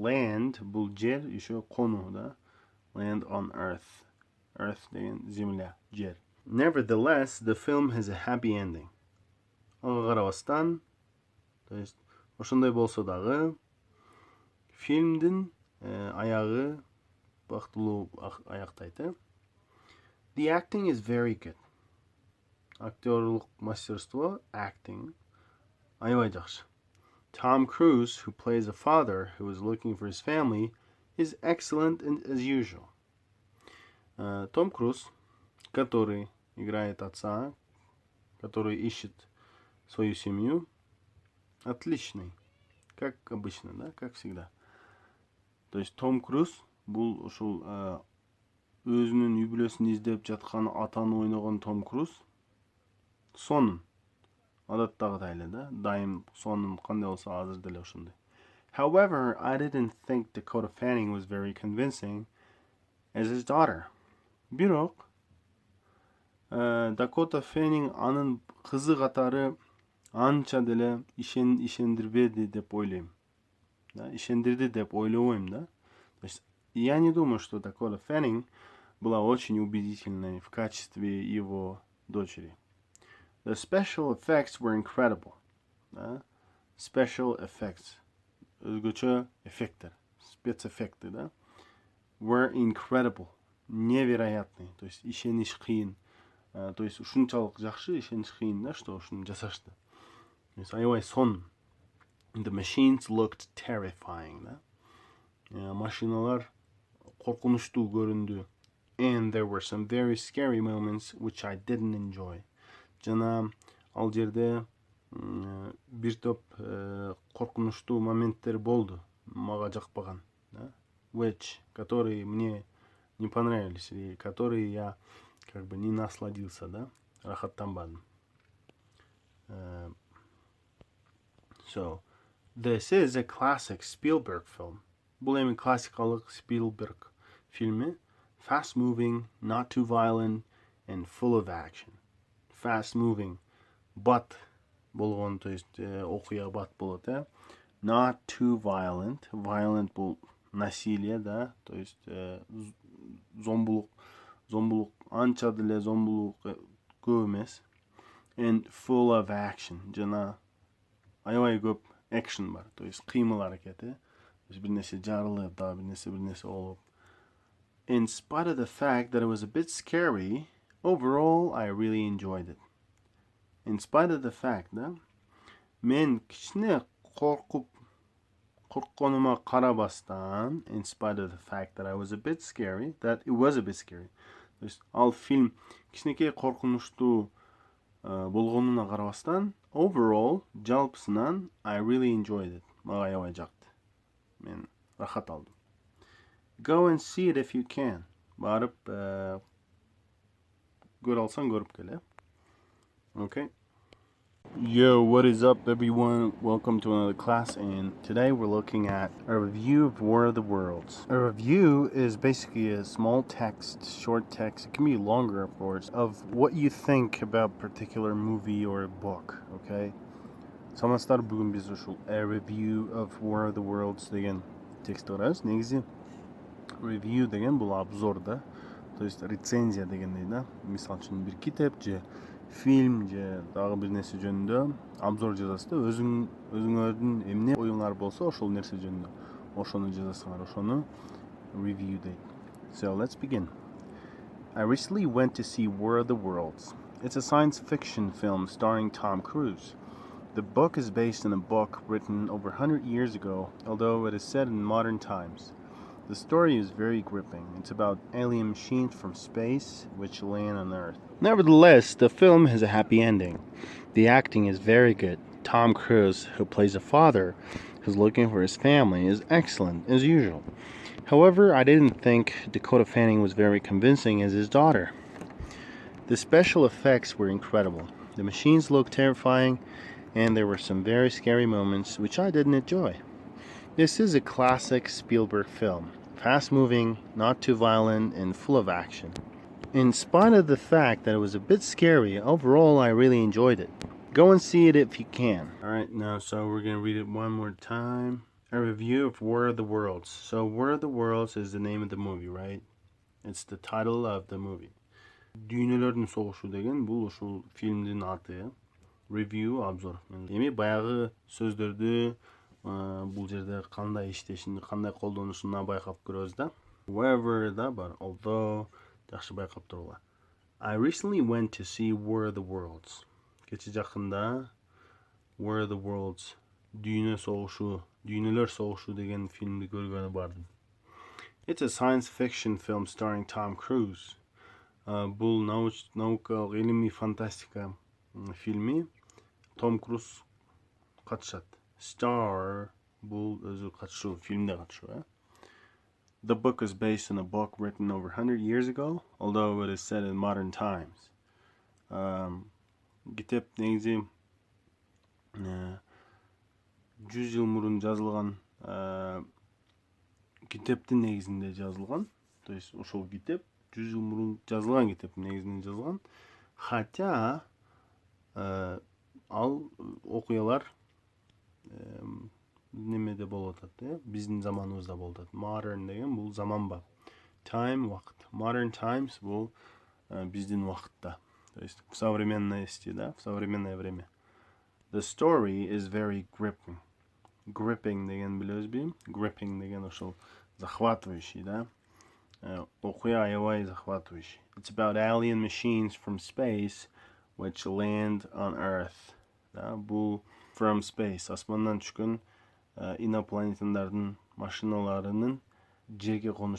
land бұл жер еще қону да. Land on earth. Earth деген земля, жер. Nevertheless, the film has a happy ending. Оған қарабастан, то есть ошондай болсо дагы фильмдин аяғы бактылуу аяктайт. The acting is very good. Актерлук мастерство, acting, аябай жакшы. Tom Cruise, who plays a father who is looking for his family, is excellent as usual. Том Круз, который играет отца, который ищет свою семью, отличный, как обычно, да, как всегда. То есть Том Круз бұл ушул өзүнүн үй бүлөсүн издеп жаткан атаны ойногон Том Круз сонун адаттагыдай эле да, дайым сонун кандай болсо азыр деле ошондой. However, I didn't think Dakota Fanning was very convincing as his daughter. Бирок Dakota Fanning анын кызы катары анча деле ишендирбеди деп ойлойм. Да, ишендирди деп ойлобойм, да. То есть я не думаю, что Dakota Fanning была очень убедительной в качестве его дочери. The special effects were incredible. Да? Special effects. Өзгөчө эффекттер, спецэффекты, да? Were incredible. Невероятный. То есть ишениш кыйын. То есть ушунчалык жакшы, ишениш кыйын, да, что ушуну жасашты. То есть аябай сонун. The machines looked terrifying, да? Машиналар коркунучтуу көрүндү. And there were some very scary moments which I didn't enjoy. Жана ал жерде бир топ коркунучтуу моменттер болду, мага жакпаган, да? Which, которые мне не понравились, и которые я как бы не насладился, да? Рахаттанбадым. So, this is a classic Spielberg film. Бул эми классикалык Spielberg фильми. Fast moving, not too violent, and full of action. Fast moving, but болгон, то есть окуя бат болот, Not too violent. Violent бул насилие, да, то есть зомбулук анча деле зомбулук көп эмес. And full of action. Жана аябай көп action бар, то есть кыймыл аракети. То есть бир нерсе жарылып, да, бир нерсе болуп. In spite of the fact that it was a bit scary, overall I really enjoyed it. In spite of the fact, да, мен кичине коркконума карабастан, in spite of the fact that I was a bit scary, that it was a bit scary. То есть ал фильм кичинекей коркунучтуу болгонуна карабастан, overall, жалпысынан I really enjoyed it. Мага аябай жакты. Мен рахат алдым. Go and see it if you can. Барып көрө алсаң көрүп кел, Okay. Yo, what is up, everyone? Welcome to another class, and today we're looking at a review of War of the Worlds. A review is basically a small text, short text, it can be longer, of course, of what you think about a particular movie or a book, okay? Самастар бүгүн биз ушул a review of War of the Worlds деген текст көрөбүз. Негизи review деген бул обзор, да, то есть рецензия дегендей, да. Мисалы үчүн бир китеп же фильм же дагы бир нерсе жөнүндө обзор жазасыз да, өзүңөрдүн эмне оюңар болсо ошол нерсе жөнүндө ошону жазасыңар, ошону review дейт. So let's begin. I recently went to see War of the Worlds. It's a science fiction film starring Tom Cruise. The book is based on a book written over 100 years ago, although it is set in modern times. The story is very gripping. It's about alien machines from space which land on Earth. Nevertheless, the film has a happy ending. The acting is very good. Tom Cruise, who plays a father who's looking for his family, is excellent, as usual. However, I didn't think Dakota Fanning was very convincing as his daughter. The special effects were incredible. The machines looked terrifying, and there were some very scary moments which I didn't enjoy. This is a classic Spielberg film. Fast-moving, not too violent, and full of action. In spite of the fact that it was a bit scary, overall I really enjoyed it. Go and see it if you can. Alright, now so we're going to read it one more time. A review of War of the Worlds. So War of the Worlds is the name of the movie, right? It's the title of the movie. Дүйнөлөрдүн согушу деген бул ушул фильмдин аты. Review, обзор. Эми баягы сөздөрдү бул жерде кандай иштешин, кандай колдонушуна байкап көрөбүз да. However да бар, although жакшы байкап турула. I recently went to see War of the Worlds. Кече жакында War of the Worlds, Дүйнө согушу, Дүйнөлөр согушу деген фильмди көргөнү бардым. It's a science fiction film starring Tom Cruise. Бул наукалык илимий фантастика фильми. Том Круз катышат. Star бул өзү катышуу, фильмде катышуу. The book is based on a book written over 100 years ago, although it is set in modern times. Китеп негизи 100 жыл мурун жазылган китептин негизинде жазылган. То есть ошол китеп 100 жыл мурун жазылган китептин негизинде жазылган. Хотя ал окуялар немеде болуп атат, биздин заманыбызда болуп атат. Modern деген бул заманбап. Time вакыт. Modern times бул биздин вакытта. То есть в современности, да, в современное время. The story is very gripping. Gripping деген билесизби? Gripping деген ошол захватывающий, да. Окуя аябай захватывающий. It's about alien machines from space which land on Earth. Да, бул from space, асмандан түшкөн инопланетяндардын машиналарынын жерге конушу